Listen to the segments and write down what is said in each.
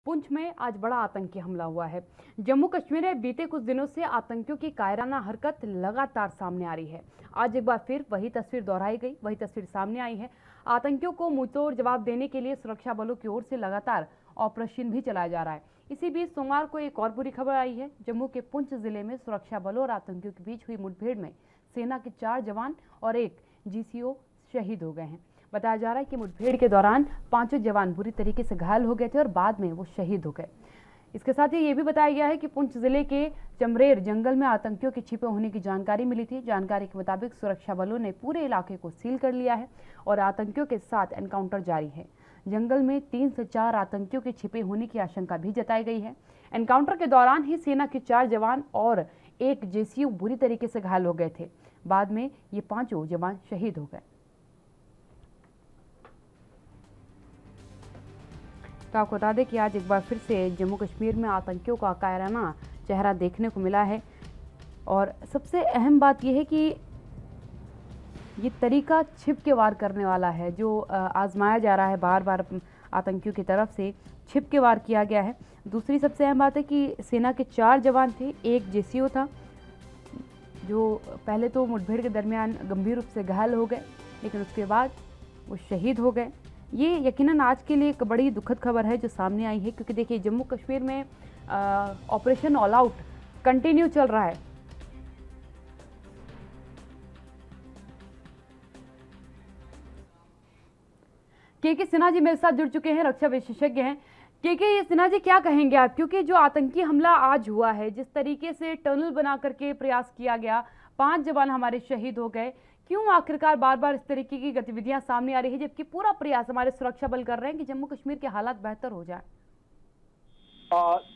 पुंछ में आज बड़ा आतंकी हमला हुआ है। जम्मू कश्मीर में बीते कुछ दिनों से आतंकियों की कायराना हरकत लगातार सामने आ रही है। आज एक बार फिर वही तस्वीर दोहराई गई, वही तस्वीर सामने आई है। आतंकियों को मुंहतोड़ जवाब देने के लिए सुरक्षा बलों की ओर से लगातार ऑपरेशन भी चलाया जा रहा है। इसी बीच सोमवार को एक और बुरी खबर आई है। जम्मू के पुंछ जिले में सुरक्षा बलों और आतंकियों के बीच हुई मुठभेड़ में सेना के 4 जवान और एक जीसीओ शहीद हो गए हैं। बताया जा रहा है कि मुठभेड़ के दौरान 5 जवान बुरी तरीके से घायल हो गए थे और बाद में वो शहीद हो गए। इसके साथ ही ये भी बताया गया है कि पुंछ जिले के चमरेर जंगल में आतंकियों के छिपे होने की जानकारी मिली थी। जानकारी के मुताबिक सुरक्षा बलों ने पूरे इलाके को सील कर लिया है और आतंकियों के साथ एनकाउंटर जारी है। जंगल में 3 से 4 आतंकियों के छिपे होने की आशंका भी जताई गई है। एनकाउंटर के दौरान ही सेना के 4 जवान और एक जेसीयू बुरी तरीके से घायल हो गए थे। बाद में ये 5 जवान शहीद हो गए। तो आपको बता दें कि आज एक बार फिर से जम्मू कश्मीर में आतंकियों का कायराना चेहरा देखने को मिला है। और सबसे अहम बात यह है कि ये तरीका छिप के वार करने वाला है, जो आजमाया जा रहा है बार बार आतंकियों की तरफ से, छिप के वार किया गया है। दूसरी सबसे अहम बात है कि सेना के 4 जवान थे, एक जेसीओ था, जो पहले तो मुठभेड़ के दरमियान गंभीर रूप से घायल हो गए, लेकिन उसके बाद वो शहीद हो गए। ये यकीनन आज के लिए एक बड़ी दुखद खबर है जो सामने आई है, क्योंकि देखिए जम्मू कश्मीर में ऑपरेशन ऑल आउट कंटिन्यू चल रहा है। के सिन्हा जी मेरे साथ जुड़ चुके हैं, रक्षा विशेषज्ञ हैं। के सिन्हा जी, क्या कहेंगे आप, क्योंकि जो आतंकी हमला आज हुआ है, जिस तरीके से टनल बना करके प्रयास किया गया, 5 जवान हमारे शहीद हो गए, क्यों आखिरकार बार बार इस तरीके की गतिविधियां सामने आ रही है, जबकि पूरा प्रयास हमारे सुरक्षा बल कर रहे हैं कि जम्मू कश्मीर के हालात बेहतर हो जाए?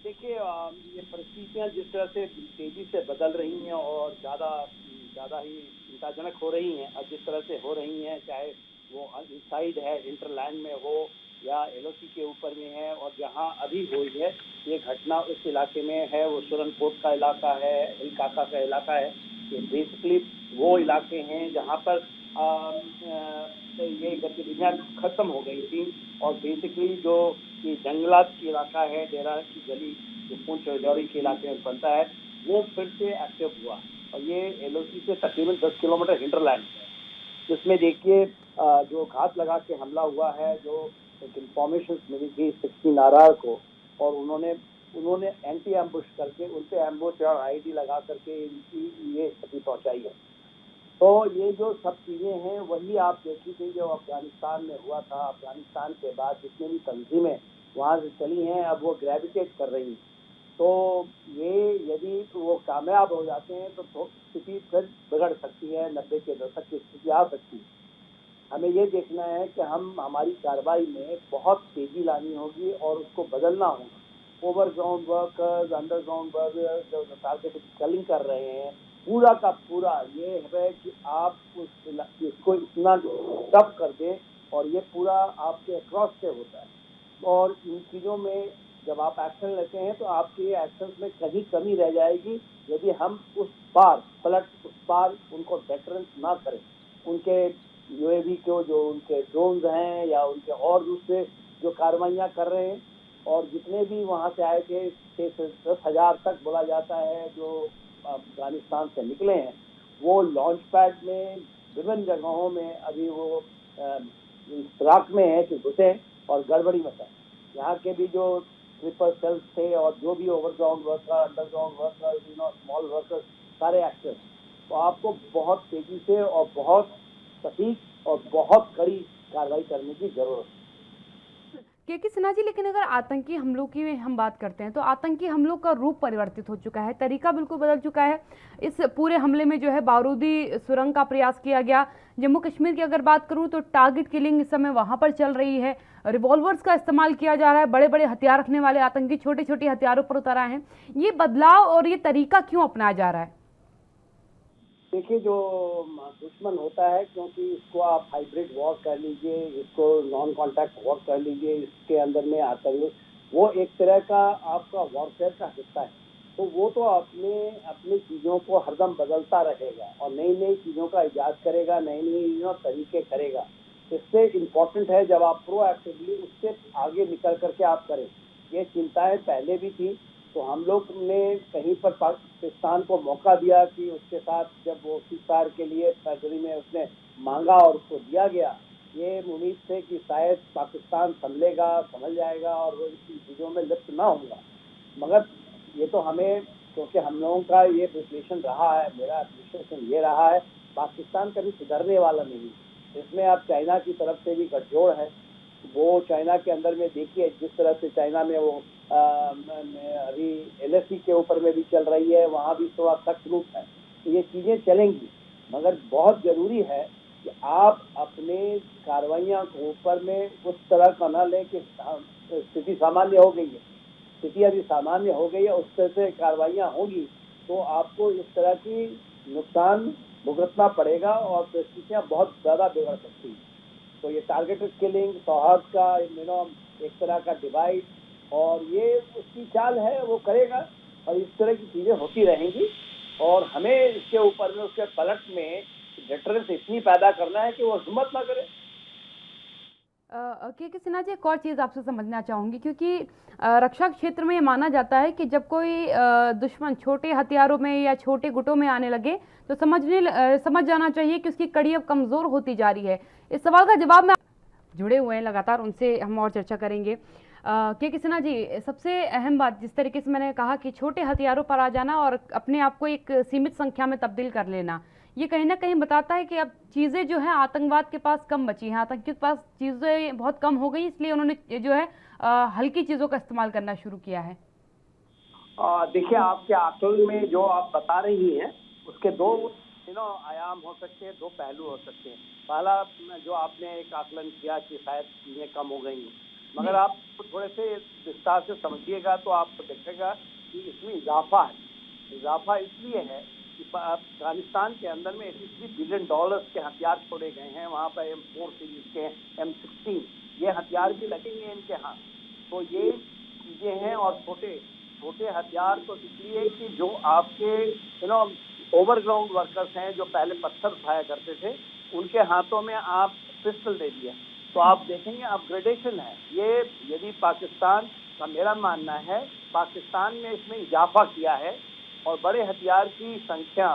देखिए, ये परिस्थितियां जिस तरह से तेजी से बदल रही हैं और ज्यादा ही चिंताजनक हो रही हैं, और जिस तरह से हो रही हैं, चाहे वो इनसाइड है, इंटरलैंड में हो या एलओसी के ऊपर में है, और जहां अभी हुई है ये घटना उस इलाके में है, वो सुरनकोट का इलाका है, हिलकाका का इलाका है। ये बेसिकली वो इलाके हैं जहां पर ये गतिविधियां खत्म हो गई थी, और बेसिकली जो ये जंगलात की इलाका है, डेरा की गली जो पुंछ राजौरी के इलाके में बनता है, वो फिर से एक्टिव हुआ। और ये एलओसी से तकरीबन 10 किलोमीटर हिंटरलैंड है, जिसमें देखिए जो घात लगा के हमला हुआ है, जो एक इंफॉर्मेशन मिली थी 16 आरआर को, और उन्होंने एंटी एम्बुश करके उन पे एम्बुश और आईडी लगा करके इनकी ये क्षति पहुंचाई है। तो ये जो सब चीजें हैं वही आप देखी थी जो अफगानिस्तान में हुआ था। अफगानिस्तान के बाद जितनी भी तंजीमें वहां से चली हैं, अब वो ग्रेविटेट कर रही हैं। तो ये यदि वो कामयाब हो जाते हैं तो स्थिति फिर बिगड़ सकती है, 90 के दशक की स्थिति आ सकती है। हमें ये देखना है कि हमारी कार्रवाई में बहुत तेजी लानी होगी और उसको बदलना होगा। ओवरग्राउंड वर्कर्स, अंडरग्राउंड वर्कर्स जो टारगेटेड किलिंग कर रहे हैं, पूरा का पूरा ये है कि आप इसको इतना टफ कर दें, और ये पूरा आपके अक्रॉस से होता है। और इन चीज़ों में जब आप एक्शन लेते हैं तो आपके एक्शन में कहीं कमी रह जाएगी यदि हम उस पार उनको डेटरेंस ना करें। उनके यूएवी को जो उनके ड्रोन्स हैं या उनके और दूसरे जो कार्रवाइयाँ कर रहे हैं, और जितने भी वहाँ से आए थे 6 से 10,000 तक बोला जाता है जो अफगानिस्तान से निकले हैं, वो लॉन्च पैड में विभिन्न जगहों में अभी वो फिराक में है कि घुसे और गड़बड़ी मचाए। यहाँ के भी जो स्लीपर सेल्स थे और जो भी overground worker, underground worker, small workers, सारे एक्टर्स, तो आपको बहुत तेजी से और बहुत सटीक और बहुत कड़ी कार्रवाई करने की जरूरत है। के सिन्हा जी, लेकिन अगर आतंकी हमलों की हम बात करते हैं तो आतंकी हमलों का रूप परिवर्तित हो चुका है, तरीका बिल्कुल बदल चुका है। इस पूरे हमले में जो है बारूदी सुरंग का प्रयास किया गया। जम्मू कश्मीर की अगर बात करूं तो टारगेट किलिंग इस समय वहां पर चल रही है, रिवॉल्वर्स का इस्तेमाल किया जा रहा है, बड़े बड़े हथियार रखने वाले आतंकी छोटे छोटे हथियारों पर उतर आए हैं। ये बदलाव और ये तरीका क्यों अपनाया जा रहा है? देखिए, जो दुश्मन होता है, क्योंकि इसको आप हाइब्रिड वॉर कर लीजिए, इसको नॉन कॉन्टैक्ट वॉर कर लीजिए, इसके अंदर में आतंक, वो एक तरह का आपका वॉरफेयर का हिस्सा है। तो वो तो अपनी चीज़ों को हरदम बदलता रहेगा और नई नई चीज़ों का इजाद करेगा, नई नई तरीके करेगा। इससे इम्पोर्टेंट है जब आप प्रोएक्टिवली उससे आगे निकल करके आप करें। ये चिंताएं पहले भी थी, तो हम लोग ने कहीं पर पाकिस्तान को मौका दिया कि उसके साथ जब वो सीज़फायर के लिए फरवरी में उसने मांगा और उसको दिया गया, ये उम्मीद थे कि शायद पाकिस्तान समझ जाएगा और वो इन चीज़ों में लिप्त ना होगा। मगर ये तो हमें, क्योंकि हम लोगों का ये विश्लेषण रहा है, मेरा विश्लेषण ये रहा है, पाकिस्तान कभी सुधरने वाला नहीं। इसमें अब चाइना की तरफ से भी गठजोड़ है। वो चाइना के अंदर में देखिए जिस तरह से चाइना में वो अभी LSE के ऊपर में भी चल रही है, वहाँ भी थोड़ा सख्त रूप है। तो ये चीज़ें चलेंगी, मगर बहुत ज़रूरी है कि आप अपने कार्रवाइयाँ के ऊपर में उस तरह का न लें कि स्थिति सामान्य हो गई है। स्थिति अभी सामान्य हो गई है, उस तरह से कार्रवाइयाँ होंगी तो आपको इस तरह की नुकसान भुगतना पड़ेगा और परिस्थितियाँ बहुत ज़्यादा बिगड़ सकती हैं। तो ये टारगेटेड किलिंग, सौहार्द का एक तरह का डिवाइड, और ये उसकी चाल है, वो करेगा और इस तरह की चीज़ें होती रहेंगी। और हमें इसके ऊपर में उसके पलट में डिटरेंस इतनी पैदा करना है कि वो हिम्मत ना करे। के सिन्हा जी, एक और चीज़ आपसे समझना चाहूँगी, क्योंकि रक्षा क्षेत्र में ये माना जाता है कि जब कोई दुश्मन छोटे हथियारों में या छोटे गुटों में आने लगे तो समझ जाना चाहिए कि उसकी कड़ी अब कमज़ोर होती जा रही है। इस सवाल का जवाब में जुड़े हुए हैं लगातार, उनसे हम और चर्चा करेंगे। के सिन्हा जी, सबसे अहम बात जिस तरीके से मैंने कहा कि छोटे हथियारों पर आ जाना और अपने आप को एक सीमित संख्या में तब्दील कर लेना, ये कहीं ना कहीं बताता है कि अब चीज़ें जो है आतंकवाद के पास कम बची हैं, आतंकियों के पास चीज़ें बहुत कम हो गई, इसलिए उन्होंने जो है हल्की चीज़ों का इस्तेमाल करना शुरू किया है। देखिए, आपके आकलन में जो आप बता रही हैं उसके दो आयाम हो सकते हैं, दो पहलू हो सकते हैं। पहला, जो आपने एक आकलन किया कि शायद चीज़ें कम हो गई हैं, मगर आप थोड़े से विस्तार से समझिएगा तो आपको दिखेगा कि इसमें इजाफा है। इजाफा इसलिए है कि अफगानिस्तान के अंदर में $83 बिलियन के हथियार छोड़े गए हैं। वहाँ पर M4 सीरीज के M16 ये हथियार भी लगेंगे इनके हाथ। तो ये चीज़ें हैं, और छोटे हथियार तो इसलिए कि जो आपके ओवरग्राउंड वर्कर्स हैं, जो पहले पत्थर उठाया करते थे, उनके हाथों में आप पिस्टल दे दिया तो आप देखेंगे अपग्रेडेशन है। ये यदि पाकिस्तान का, मेरा मानना है पाकिस्तान ने इसमें इजाफा किया है और बड़े हथियार की संख्या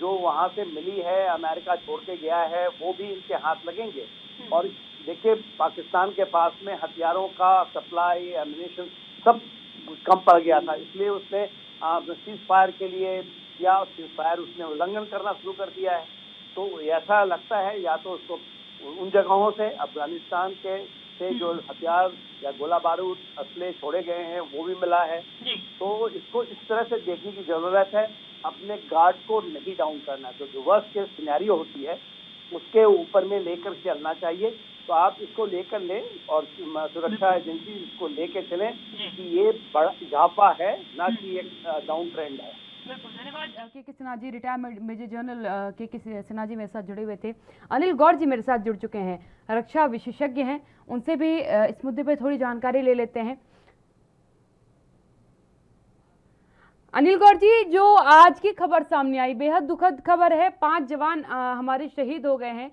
जो वहाँ से मिली है, अमेरिका छोड़ के गया है, वो भी इनके हाथ लगेंगे। और देखिए, पाकिस्तान के पास में हथियारों का सप्लाई, एम्यूनिशन सब कम पड़ गया था, इसलिए उसने सीज फायर के लिए या सीज फायर उसने उल्लंघन करना शुरू कर दिया है। तो ऐसा लगता है या तो उसको उन जगहों से, अफगानिस्तान के से जो हथियार या गोला बारूद असले छोड़े गए हैं वो भी मिला है। तो इसको इस तरह से देखने की जरूरत है, अपने गार्ड को नहीं डाउन करना। तो जो वर्स्ट केस सिनेरियो होती है उसके ऊपर में लेकर चलना चाहिए। तो आप इसको लेकर लें और सुरक्षा एजेंसी इसको लेकर चलें कि ये बड़ा इजाफा है, ना कि एक डाउन ट्रेंड है। बिल्कुल, धन्यवाद। के Sinha ji, retired major general के सिन्हा जी मेरे साथ जुड़े हुए थे। अनिल गौड़ जी मेरे साथ जुड़ चुके हैं, रक्षा विशेषज्ञ हैं, उनसे भी इस मुद्दे पे थोड़ी जानकारी ले लेते हैं। अनिल गौड़ जी, जो आज की खबर सामने आई बेहद दुखद खबर है, 5 जवान हमारे शहीद हो गए हैं।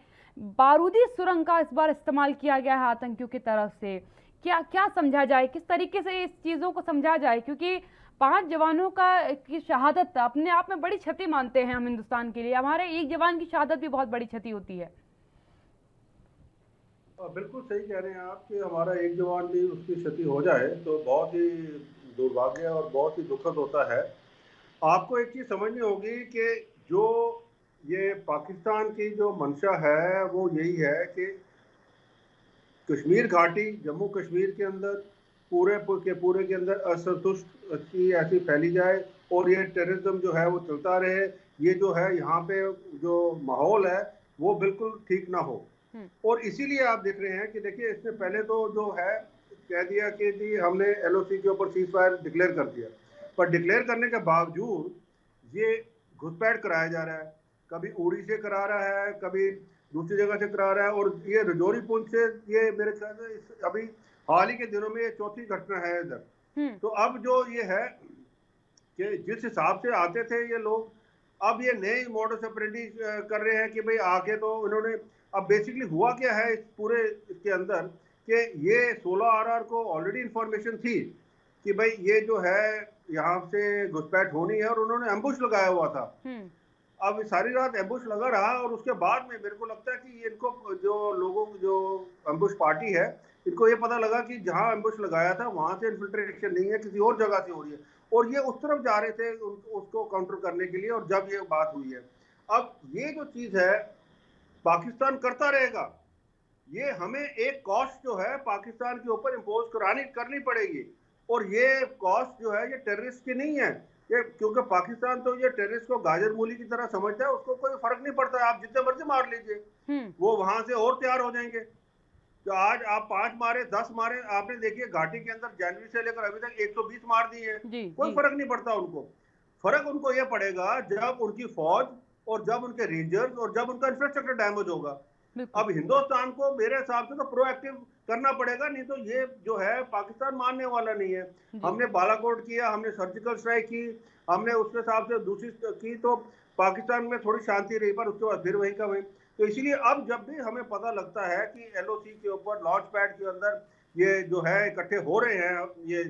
बारूदी सुरंग का इस बार इस्तेमाल किया गया है आतंकियों की तरफ से। क्या समझा जाए, किस तरीके से इस चीज़ों को समझा जाए, क्योंकि 5 जवानों की शहादत अपने आप में बड़ी क्षति मानते हैं हम हिंदुस्तान के लिए। हमारे एक जवान की शहादत भी बहुत बड़ी क्षति होती है। बिल्कुल सही कह रहे हैं आप कि हमारा एक जवान भी उसकी क्षति हो जाए तो बहुत ही दुर्भाग्य और बहुत ही दुखद होता है। आपको एक चीज़ समझनी होगी कि जो ये पाकिस्तान की जो मंशा है वो यही है कि कश्मीर घाटी, जम्मू कश्मीर के अंदर पूरे के अंदर असंतुष्टि ऐसी फैली जाए और ये टेररिज्म जो है वो चलता रहे। ये जो है यहाँ पे जो माहौल है वो बिल्कुल ठीक ना हो। और इसीलिए आप देख रहे हैं कि देखिए, इसने पहले तो जो है कह दिया कि जी हमने LOC के ऊपर सीज फायर डिक्लेयर कर दिया, पर डिक्लेयर करने के बावजूद ये घुसपैठ कराया जा रहा है। कभी उड़ी से करा रहा है, कभी दूसरी जगह से करा रहा है, और ये रजौरी पुंछ से ये मेरे ख्याल से अभी हाल ही के दिनों में ये चौथी घटना है इधर। तो अब जो ये है कि जिस हिसाब से आते थे ये लोग, अब ये नए मॉडस ऑपरेंडी कर रहे हैं कि भाई आके तो इन्होंने, अब बेसिकली हुआ क्या है इस पूरे इसके अंदर कि ये 16 RR को ऑलरेडी इंफॉर्मेशन थी कि भाई ये जो है यहाँ से घुसपैठ होनी है, और उन्होंने एम्बुश लगाया हुआ था। अब सारी रात एम्बुश लगा रहा, और उसके बाद में मेरे को लगता है कि इनको जो लोगों जो एम्बुश पार्टी है, इनको ये पता लगा कि जहां एम्बुश लगाया था वहां से इन्फिल्ट्रेशन नहीं है, किसी और जगह से हो रही है, और ये उस तरफ जा रहे थे उसको काउंटर करने के लिए, और जब ये बात हुई है। अब ये जो चीज है पाकिस्तान करता रहेगा, ये हमें एक कॉस्ट जो है पाकिस्तान के ऊपर इम्पोज करनी पड़ेगी, और ये कॉस्ट जो है ये टेररिस्ट की नहीं है, ये क्योंकि पाकिस्तान तो ये टेररिस्ट को गाजर मूली की तरह समझता है, उसको कोई फर्क नहीं पड़ता, आप जितने मर्जी मार लीजिए, वो वहां से और तैयार हो जाएंगे। तो आज आप 5 मारे 10 मारे, आपने देखिए घाटी के अंदर जनवरी से लेकर अभी तक 120 मार दिए हैं, कोई फर्क नहीं पड़ता उनको। फर्क उनको ये पड़ेगा जब उनकी फौज और जब उनके रेंजर्स और जब उनका इंफ्रास्ट्रक्चर डैमेज होगा। अब हिंदुस्तान को मेरे हिसाब से तो प्रोएक्टिव करना पड़ेगा, नहीं तो ये जो है पाकिस्तान मानने वाला नहीं है। हमने बालाकोट किया, हमने सर्जिकल स्ट्राइक की, हमने उसके हिसाब से दूसरी की, तो पाकिस्तान में थोड़ी शांति रही, पर उसके बाद फिर वही का वही। तो इसीलिए अब जब भी हमें पता लगता है कि एलओसी के ऊपर लॉन्च पैड के अंदर ये जो है इकट्ठे हो रहे हैं ये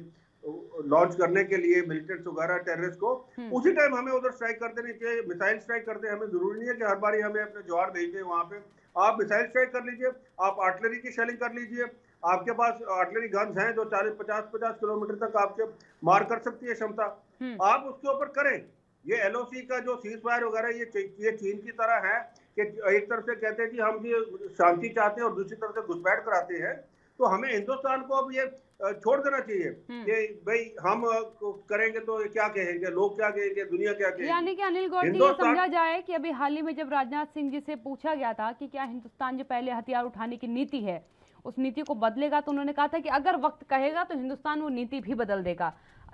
लॉन्च करने के लिए मिलिटेंट्स वगैरह टेररिस्ट को, उसी टाइम हमें उधर स्ट्राइक कर देनी चाहिए, मिसाइल स्ट्राइक करते हैं। हमें जरूरी नहीं है कि हर बार हमें अपने जवान भेज दें वहां पे, आप मिसाइल स्ट्राइक कर लीजिए, आप आर्टिलरी की शेलिंग कर लीजिए, आपके पास आर्टिलरी गन्स हैं जो 40-50 किलोमीटर तक आपके मार कर सकती है क्षमता, आप उसके ऊपर करें। ये एलओसी का जो सीज फायर वगैरह ये चीन की तरह है कि एक तरफ से कहते हैं कि हम ये शांति चाहते हैं और दूसरी तरफ से घुसपैठ कराते हैं, तो हमें हिंदुस्तान को अब ये छोड़ देना चाहिए कि भाई हम करेंगे तो क्या कहेंगे लोग, क्या कहेंगे दुनिया, क्या कहेंगे। यानी कि अनिल गौर जी, ये समझा जाए कि अभी हाल ही में जब राजनाथ सिंह जी से पूछा गया था कि क्या हिंदुस्तान जो पहले हथियार उठाने की नीति है उस नीति को बदलेगा, तो उन्होंने कहा था कि अगर वक्त कहेगा तो हिंदुस्तान वो नीति भी बदल देगा।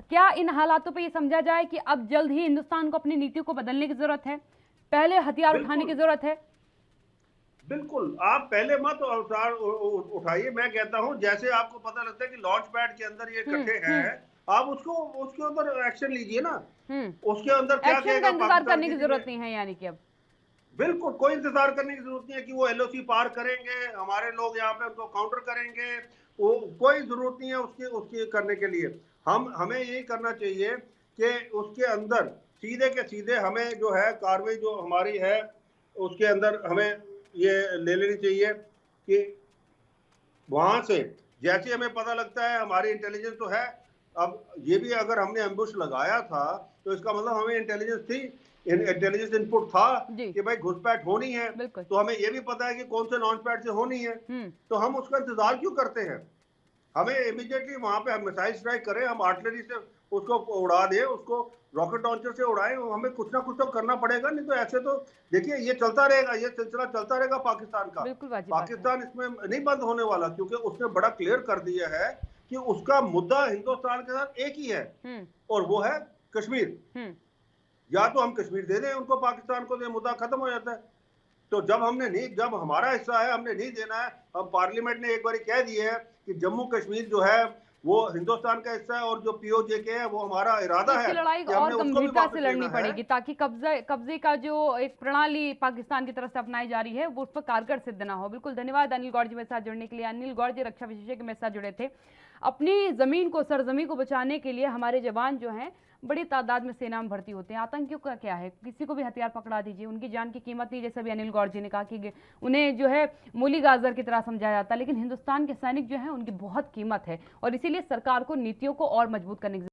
क्या इन हालातों पे ये समझा जाए कि अब जल्द ही हिंदुस्तान को अपनी नीति को बदलने की जरूरत है, पहले हथियार उठाने की जरूरत है? बिल्कुल, आप पहले मत उठाइए। मैं कहता हूं जैसे आपको पता लगता है कि लॉन्च पैड के अंदर ये इकट्ठे हैं, आप उसके ऊपर एक्शन लीजिए ना। उसके अंदर क्या कहेगा, इंतजार करने की जरूरत नहीं है, यानी कि अब बिल्कुल कोई इंतजार करने की जरूरत नहीं है कि वो एलओसी पार करेंगे, हमारे लोग यहाँ पे उनको काउंटर करेंगे, वो कोई जरूरत नहीं है उसकी करने के लिए। हमें यही करना चाहिए कि उसके अंदर सीधे के सीधे हमें जो है कार्रवाई जो हमारी है उसके अंदर हमें ये ले लेनी चाहिए कि वहां से जैसे हमें पता लगता है, हमारी इंटेलिजेंस तो है, अब ये भी अगर हमने एम्बुश लगाया था तो इसका मतलब हमें इंटेलिजेंस थी, इंटेलिजेंस इनपुट था कि भाई घुसपैठ होनी है, तो हमें ये भी पता है कि कौन से लॉन्च पैड से होनी है, तो हम उसका इंतजार क्यों करते हैं? हमें इमीडिएटली वहां पे हम मिसाइल स्ट्राइक करें, हम आर्टिलरी से उसको उड़ा दें, उसको रॉकेट लॉन्चर से उड़ाएं, हमें कुछ ना कुछ तो करना पड़ेगा, नहीं तो ऐसे तो देखिए ये चलता रहेगा, ये सिलसिला चलता रहेगा पाकिस्तान का। पाकिस्तान इसमें नहीं बंद होने वाला, क्योंकि उसने बड़ा क्लियर कर दिया है कि उसका मुद्दा हिंदुस्तान के साथ एक ही है, और वो है कश्मीर। या तो हम कश्मीर दे दें उनको, पाकिस्तान को दे, मुद्दा खत्म हो जाता है। तो जब हमारा हिस्सा है हमने नहीं देना है, हम पार्लियामेंट ने एक बार कह दिया है कि जम्मू कश्मीर जो है वो हिंदुस्तान का हिस्सा है, और जो पीओजे है वो हमारा इरादा है। लड़ाई और गंभीरता से लड़नी पड़ेगी ताकि कब्जे का जो एक प्रणाली पाकिस्तान की तरफ से अपनाई जा रही है वो उस पर कारगर सिद्ध ना हो। बिल्कुल धन्यवाद अनिल गौर जी मेरे साथ जुड़ने के लिए। अनिल गौर जी रक्षा विशेषज्ञ मेरे साथ जुड़े थे। अपनी जमीन को, सरजमी को बचाने के लिए हमारे जवान जो हैं बड़ी तादाद में सेना में भर्ती होते हैं। आतंकियों का क्या है, किसी को भी हथियार पकड़ा दीजिए, उनकी जान की कीमत नहीं, जैसे भी अनिल गौर जी ने कहा कि उन्हें जो है मूली गाजर की तरह समझाया जाता है, लेकिन हिंदुस्तान के सैनिक जो है उनकी बहुत कीमत है, और इसीलिए सरकार को नीतियों को और मजबूत करने की